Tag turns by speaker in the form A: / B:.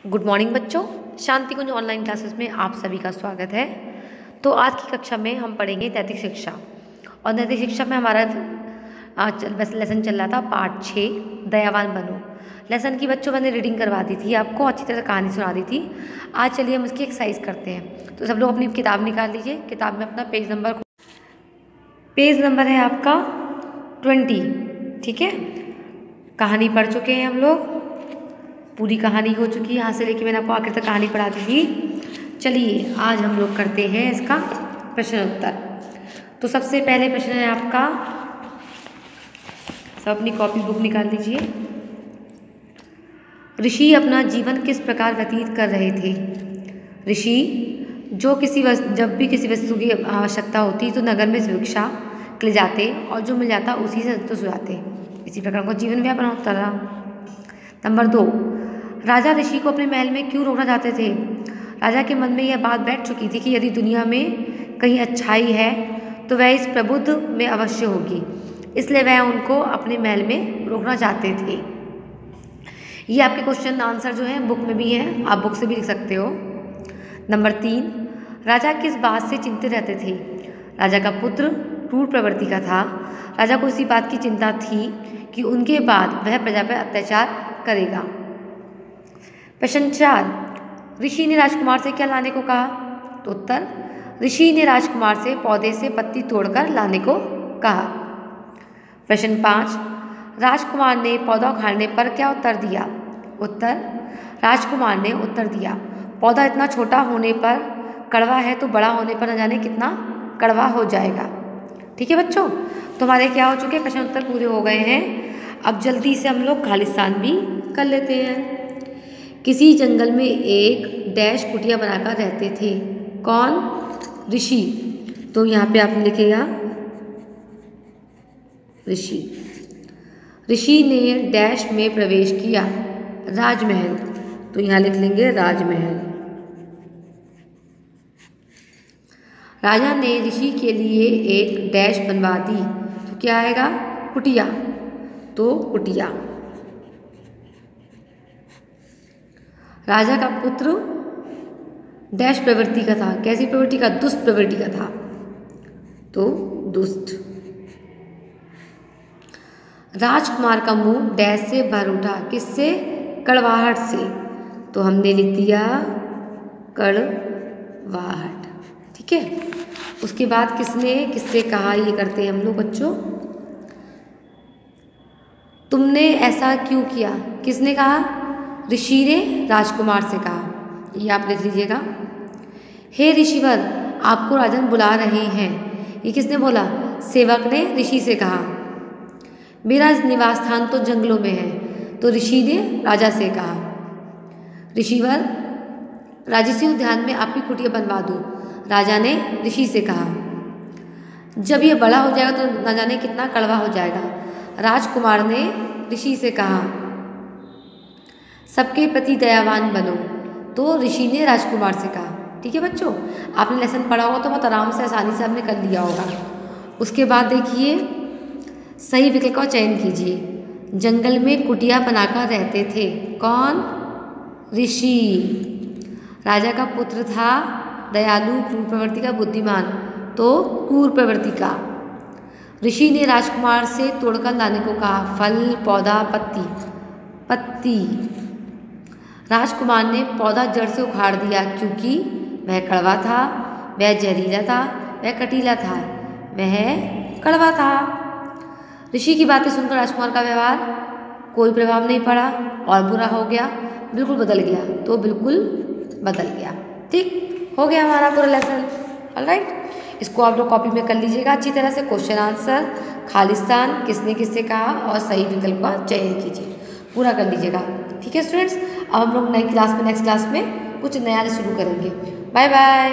A: Good morning बच्चों, शांति कुंज online classes में आप सभी का स्वागत है। तो आज की कक्षा में हम पढ़ेंगे नैतिक शिक्षा। और नैतिक शिक्षा में हमारा आज लेसन चल रहा था पार्ट 6 दयावान बनो। लेसन की बच्चों मैंने रीडिंग करवा दी थी, आपको अच्छी तरह कहानी सुना दी थी। आज चलिए हम इसकी एक्सरसाइज करते हैं। तो सब लोग अपनी किताब निकाल लीजिए। किताब में अपना पेज नंबर है आपका 20। ठीक है, कहानी पढ़ चुके हैं हम लोग, पूरी कहानी हो चुकी है। यहाँ से लेके मैंने आपको आखिर तक कहानी पढ़ा दी थी। चलिए आज हम लोग करते हैं इसका प्रश्न उत्तर। तो सबसे पहले प्रश्न है आपका, सब अपनी कॉपी बुक निकाल लीजिए। ऋषि अपना जीवन किस प्रकार व्यतीत कर रहे थे? ऋषि जब भी किसी वस्तु की आवश्यकता होती तो नगर में भिक्षा के लिए जाते और जो मिल जाता उसी से संतुष्ट हो जाते। इसी प्रकार का जीवन व्यापन होता रहा। नंबर 2, राजा ऋषि को अपने महल में क्यों रोकना चाहते थे? राजा के मन में यह बात बैठ चुकी थी कि यदि दुनिया में कहीं अच्छाई है तो वह इस प्रबुद्ध में अवश्य होगी, इसलिए वह उनको अपने महल में रोकना चाहते थे। ये आपके क्वेश्चन आंसर जो है बुक में भी हैं, आप बुक से भी लिख सकते हो। नंबर 3, राजा किस बात से चिंतित रहते थे? राजा का पुत्र क्रूर प्रवृत्ति का था। राजा को इसी बात की चिंता थी कि उनके बाद वह प्रजा पर अत्याचार करेगा। प्रश्न 4, ऋषि ने राजकुमार से क्या लाने को कहा? तो उत्तर, ऋषि ने राजकुमार से पौधे से पत्ती तोड़कर लाने को कहा। प्रश्न 5, राजकुमार ने पौधा उखाड़ने पर क्या उत्तर दिया? उत्तर, राजकुमार ने उत्तर दिया, पौधा इतना छोटा होने पर कड़वा है तो बड़ा होने पर न जाने कितना कड़वा हो जाएगा। ठीक है बच्चों, तो हमारे क्या हो चुके हैं, प्रश्न उत्तर पूरे हो गए हैं। अब जल्दी से हम लोग खालिस्तान भी कर लेते हैं। किसी जंगल में एक डैश कुटिया बनाकर रहते थे। कौन? ऋषि। तो यहाँ पे आपने लिखेगा ऋषि। ऋषि ने डैश में प्रवेश किया, राजमहल। तो यहाँ लिख लेंगे राजमहल। राजा ने ऋषि के लिए एक डैश बनवा दी। तो क्या आएगा? कुटिया। तो कुटिया। राजा का पुत्र डैश प्रवृत्ति का था। कैसी प्रवृत्ति का? दुष्ट प्रवृत्ति का था। तो दुष्ट। राजकुमार का मुंह डैश से भर उठा। किससे? कड़वाहट से। तो हमने लिख दिया कड़वाहट। ठीक है, उसके बाद किससे कहा, ये करते हैं हम लोग बच्चों। तुमने ऐसा क्यों किया? किसने कहा? ऋषि ने राजकुमार से कहा। ये आप लिख लीजिएगा। हे ऋषिवर, आपको राजन बुला रहे हैं। ये किसने बोला? सेवक ने ऋषि से कहा। मेरा निवास स्थान तो जंगलों में है। तो ऋषि ने राजा से कहा, ऋषिवर, राजसी उद्यान में आपकी कुटिया बनवा दो। राजा ने ऋषि से कहा। जब यह बड़ा हो जाएगा तो न जाने कितना कड़वा हो जाएगा। राजकुमार ने ऋषि से कहा, सबके प्रति दयावान बनो। तो ऋषि ने राजकुमार से कहा। ठीक है बच्चों, आपने लेसन पढ़ा होगा तो बहुत आराम से आसानी से आपने कर लिया होगा। उसके बाद देखिए, सही विकल्प का चयन कीजिए। जंगल में कुटिया बनाकर रहते थे। कौन? ऋषि। राजा का पुत्र था दयालु, क्रूर प्रवृत्ति का, बुद्धिमान। तो क्रूर प्रवृत्ति का। ऋषि ने राजकुमार से तोड़कर लाने को कहा। फल, पौधा, पत्ती। राजकुमार ने पौधा जड़ से उखाड़ दिया क्योंकि वह कड़वा था, वह जहरीला था, वह कटीला था, वह कड़वा था। ऋषि की बातें सुनकर राजकुमार का व्यवहार कोई प्रभाव नहीं पड़ा और बुरा हो गया, बिल्कुल बदल गया। तो बिल्कुल बदल गया। ठीक हो गया हमारा पूरा लेसन। ऑलराइट, इसको आप लोग कॉपी में कर लीजिएगा अच्छी तरह से। क्वेश्चन आंसर, खालिस्तान, किसने कहा और सही विकल्प का चयन कीजिए, पूरा कर लीजिएगा। ठीक है स्टूडेंट्स, अब हम लोग नेक्स्ट क्लास में कुछ नया शुरू करेंगे। Bye bye.